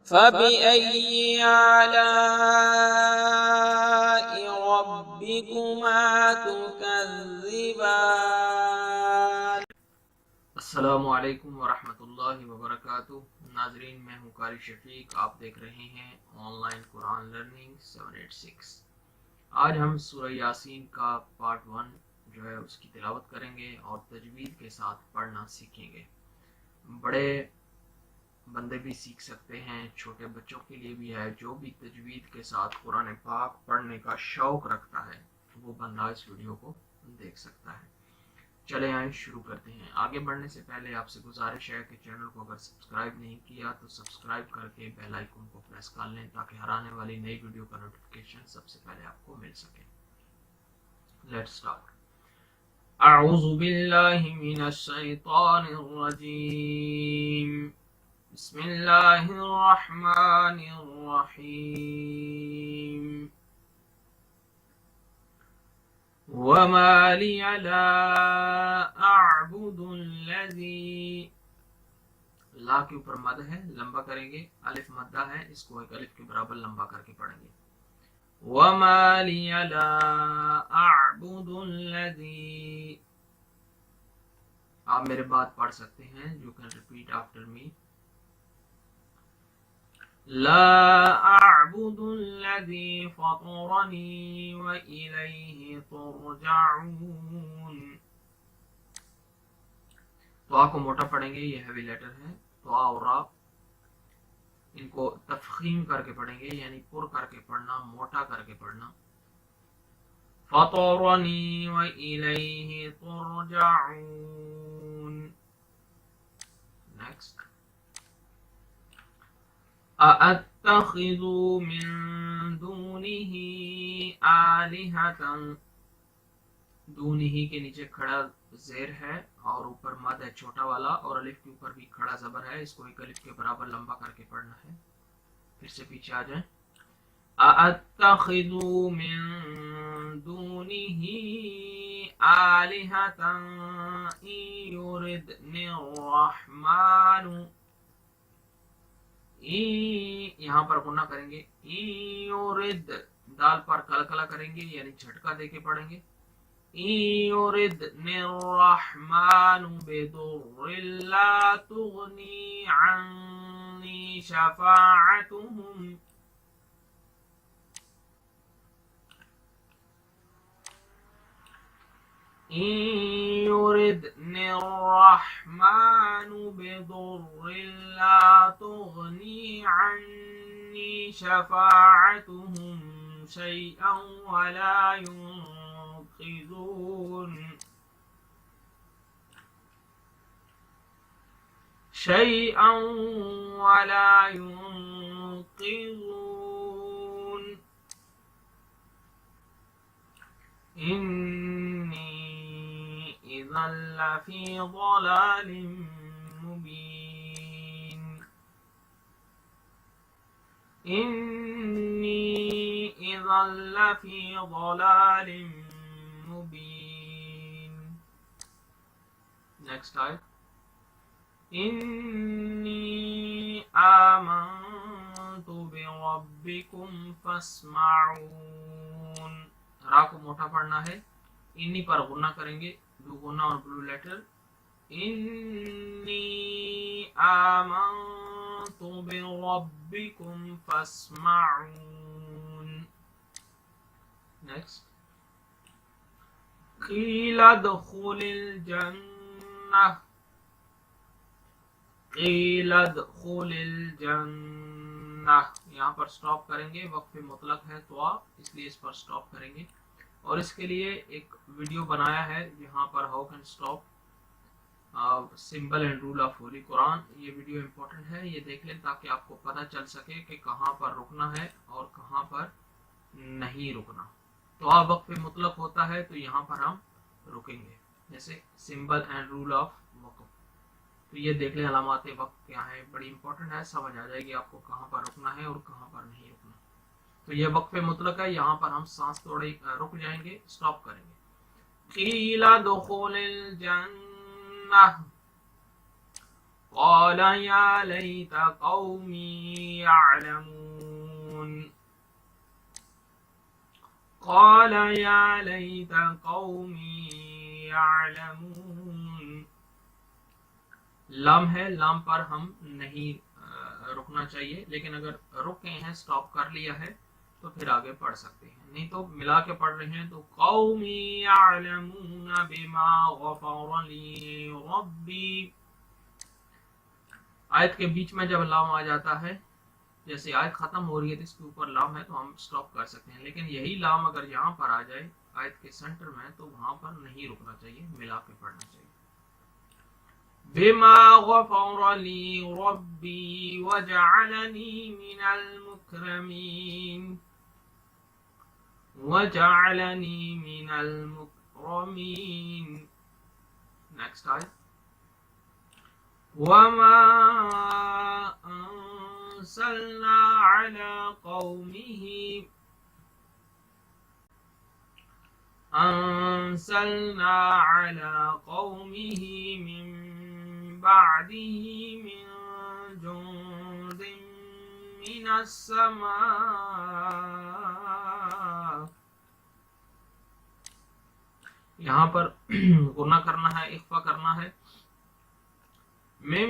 فبأي آلاء ربكما تكذبان۔ السلام علیکم ورحمۃ اللہ وبرکاتہ۔ ناظرین، میں ہوں قاری شفیق، آپ دیکھ رہے ہیں آن لائن قرآن لرننگ 786۔ آج ہم سورہ یاسین کا پارٹ 1 جو ہے اس کی تلاوت کریں گے اور تجوید کے ساتھ پڑھنا سیکھیں گے۔ بڑے بندے بھی سیکھ سکتے ہیں، چھوٹے بچوں کے لیے بھی ہے۔ جو بھی تجوید کے ساتھ قرآن پاک پڑھنے کا شوق رکھتا ہے وہ بندہ اس ویڈیو کو دیکھ سکتا ہے۔ چلے آئیں شروع کرتے ہیں۔ آگے بڑھنے سے پہلے آپ سے گزارش ہے کہ چینل کو اگر سبسکرائب نہیں کیا تو سبسکرائب کر کے بیل آئیکن کو پریس کر لیں تاکہ ہر آنے والی نئی ویڈیو کا نوٹیفیکیشن سب سے پہلے آپ کو مل سکے۔ Let's start. اعوذ باللہ من الشیطان الرجیم، بسم اللہ الرحمن الرحیم۔ وما لي لا اعبد الذی، لا کے اوپر مد ہے، لمبا کریں گے، الف مدہ ہے، اس کو ایک الف کے برابر لمبا کر کے پڑھیں گے۔ وما لي لا اعبد الذی، آپ میرے بات پڑھ سکتے ہیں، you can repeat after me۔ لا أعبد الذي فطرني وإليه ترجعون۔ تو آ کو موٹا پڑھیں گے، یہ ہیوی لیٹر ہے، تو آ اور را ان کو تفخیم کر کے پڑھیں گے، یعنی پر کر کے پڑھنا، موٹا کر کے پڑھنا۔ فطرني وإليه ترجعون۔ نیکسٹ۔ أَأَتَّخِذُ مِن دُونِهِ آلِهَةً، دونہی کے نیچے کھڑا زیر ہے اور اوپر مد ہے چھوٹا والا، اور الف کے اوپر بھی کھڑا زبر ہے، اس کو ایک الف کے برابر لمبا کر کے پڑھنا ہے۔ پھر سے پیچھے آ جائیں۔ أَأَتَّخِذُ مِن دُونِهِ آلِهَةً إِن يُرِدْنِ الرَّحْمَنُ، یہاں پر غنہ کریں گے، یورد، دال پر کلکلا کریں گے، یعنی جھٹکا دے کے پڑھیں گے۔ یوردن الرحمن بضر لا تغنی عنی شفاعتهم، يردن الرحمن بضر لا تغني عني شفاعتهم شيئا ولا ينقذون، شيئا ولا ينقذون، إني إذا لفي ضلال مبين، إني إذا لفي ضلال مبين۔ Next slide۔ إني آمنت بربكم فاسمعون، را کو موٹا پڑھنا ہے، انی پر غنہ کریں گے، دو غنہ اور بلو لیٹر۔ انی آمنت بربکم فاسمعون۔ نیکسٹ۔ قیل ادخل الجنہ، قیل ادخل الجنہ، یہاں پر سٹاپ کریں گے، وقف مطلق ہے تو آپ اس لیے اس پر سٹاپ کریں گے، اور اس کے لیے ایک ویڈیو بنایا ہے یہاں پر how can stop symbol and rule of holy Quran. یہ ویڈیو امپورٹنٹ ہے، یہ دیکھ لیں تاکہ آپ کو پتہ چل سکے کہ کہاں پر رکنا ہے اور کہاں پر نہیں رکنا۔ تو آپ وقف مطلق ہوتا ہے تو یہاں پر ہم رکیں گے، جیسے سمبل اینڈ رول آف وقف۔ تو یہ دیکھ لیں علامات وقت کیا ہے، بڑی امپورٹنٹ ہے، سمجھ آ جائے گی آپ کو کہاں پر رکنا ہے اور کہاں پر نہیں رکنا۔ تو یہ وقف مطلق ہے، یہاں پر ہم سانس توڑے رک جائیں گے، سٹاپ کریں گے۔ قیل دخول الجنہ، قال يا ليت قومي يعلمون قال يا ليت قومي يعلمون. لام ہے، لام پر ہم نہیں رکنا چاہیے، لیکن اگر رکے ہیں، سٹاپ کر لیا ہے تو پھر آگے پڑھ سکتے ہیں، نہیں تو ملا کے پڑھ رہے ہیں تو قومی یعلمون بما غفر لی ربی. آیت کے بیچ میں جب لام آ جاتا ہے، جیسے آیت ختم ہو رہی ہے تو اس کے اوپر لام ہے تو ہم سٹاپ کر سکتے ہیں، لیکن یہی لام اگر یہاں پر آ جائے آیت کے سینٹر میں تو وہاں پر نہیں رکنا چاہیے، ملا کے پڑھنا چاہیے. بما غفر لی ربی وجعلنی من المکرمین وجعلنی من المکرمین. نیکسٹ آیت. وما أنزلنا على قومه من بعده من جند من السماء. یہاں پر غنہ کرنا ہے، اخفا کرنا ہے. من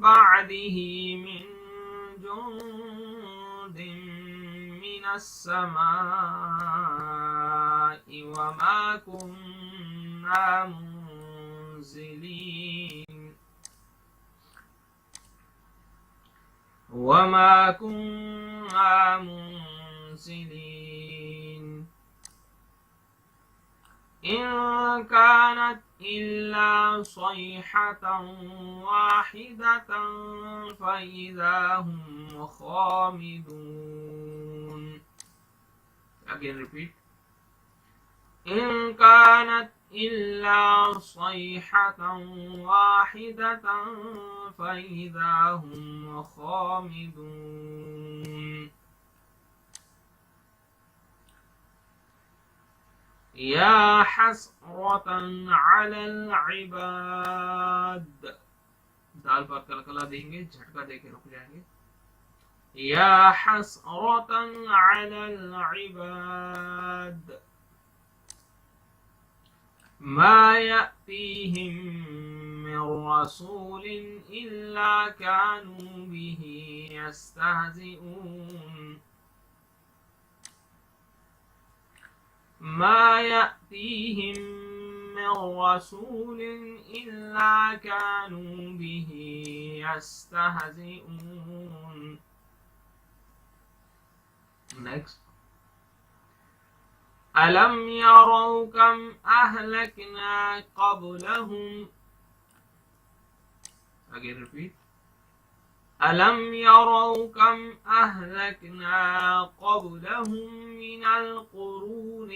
بعده من جند من السماء وما كنا منزلين إن كانت إلا صيحة واحدة فإذا هم خامدون. Again repeat. إن كانت إلا صيحة واحدة فإذا هم خامدون. يا حسرة على العباد. دال پر کلکلا دیں گے، جھٹکا دے کے رک جائیں گے. يا حسرة على العباد ما يأتيهم من رسول إلا كانوا به يستهزئون. ما يأتيهم من رسول إلا كانوا به يستهزئون. Next. ألم يروا كم أهلكنا قبلهم. Again repeat. ألم يروا كم أهلكنا قبلهم من القرون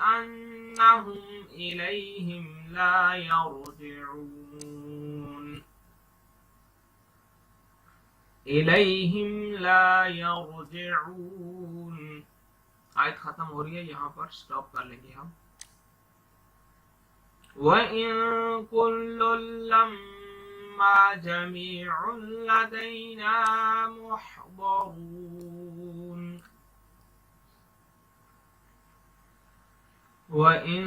أنهم إليهم لا يرجعون. إليهم لا يرجعون. آیت ختم ہو رہی ہے، یہاں پر سٹاپ کر لیں گے ہم. وَإِن كُلٌّ لَمَّا جَمِيعٌ لَدَيْنَا مُحْضَرُونَ. وَإِن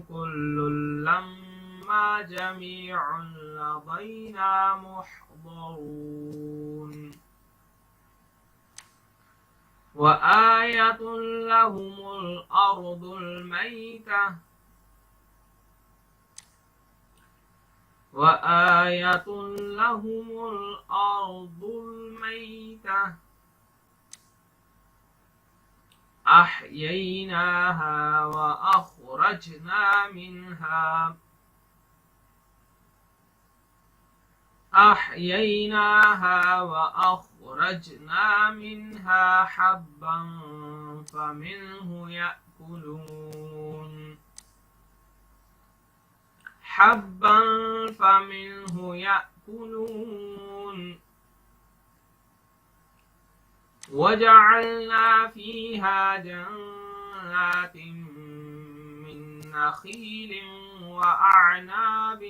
كُلٌّ لَمَّا جَمِيعٌ لَدَيْنَا مُحْضَرُونَ. وآية لهم الأرض الميتة وآية لهم الأرض الميتة أحييناها وأخرجنا منها حبا فمنه يأكلون وجعلنا فيها جنات نخیل وأعناب.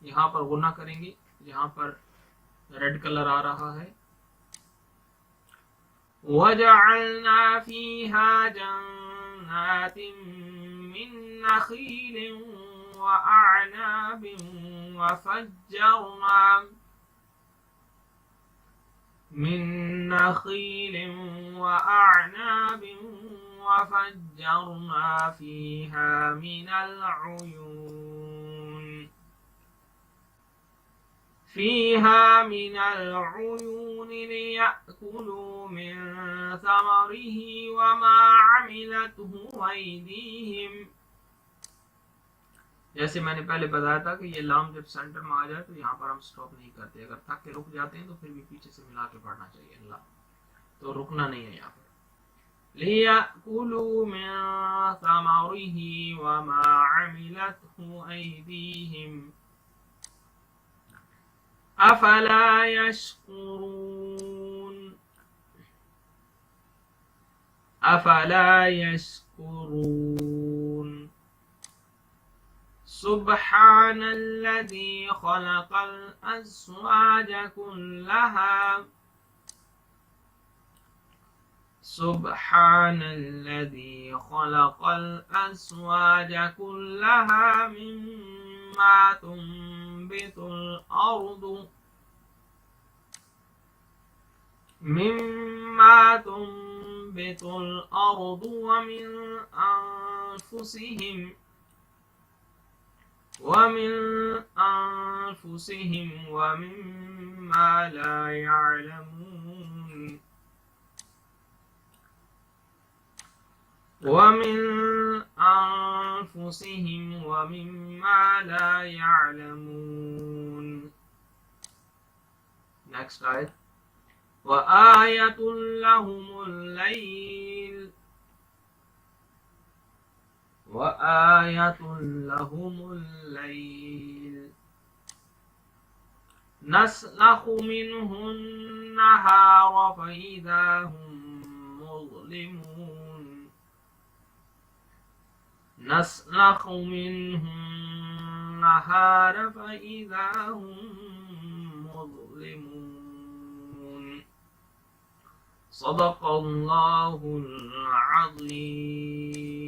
یہاں پر غنہ کریں گے، یہاں پر ریڈ کلر آ رہا ہے. وجعلنا فيها جنات من نخيل وأعناب وفجرنا من نخيل وأعناب وفجرنا فيها من العيون ليأكلوا من ثمره وما عملته أيديهم. جیسے میں نے پہلے بتایا تھا کہ یہ لام جب سینٹر میں آ جائے تو یہاں پر ہم سٹاپ نہیں کرتے، اگر تھک کے رک جاتے ہیں تو پھر بھی پیچھے سے ملا کے پڑھنا چاہیے اللہ، تو رکنا نہیں ہے یہاں پر. لِيَأْكُلُوا مِن ثَمَرِهِ وَمَا عَمِلَتْهُ أَيْدِيهِمْ أَفَلَا يَشْكُرُونَ. سبحان الذي خلق الأزواج كلها سبحان الذي خلق الأزواج كلها مما تنبت الأرض ومن أنفسهم ومما لا يعلمون. ومن أنفسهم ومما لا يعلمون. Next ayat. وآية لهم الليل نسلخ منه النهار فإذا هم مظلمون. نسلخ منه النهار فإذا هم مظلمون. صدق الله العظيم.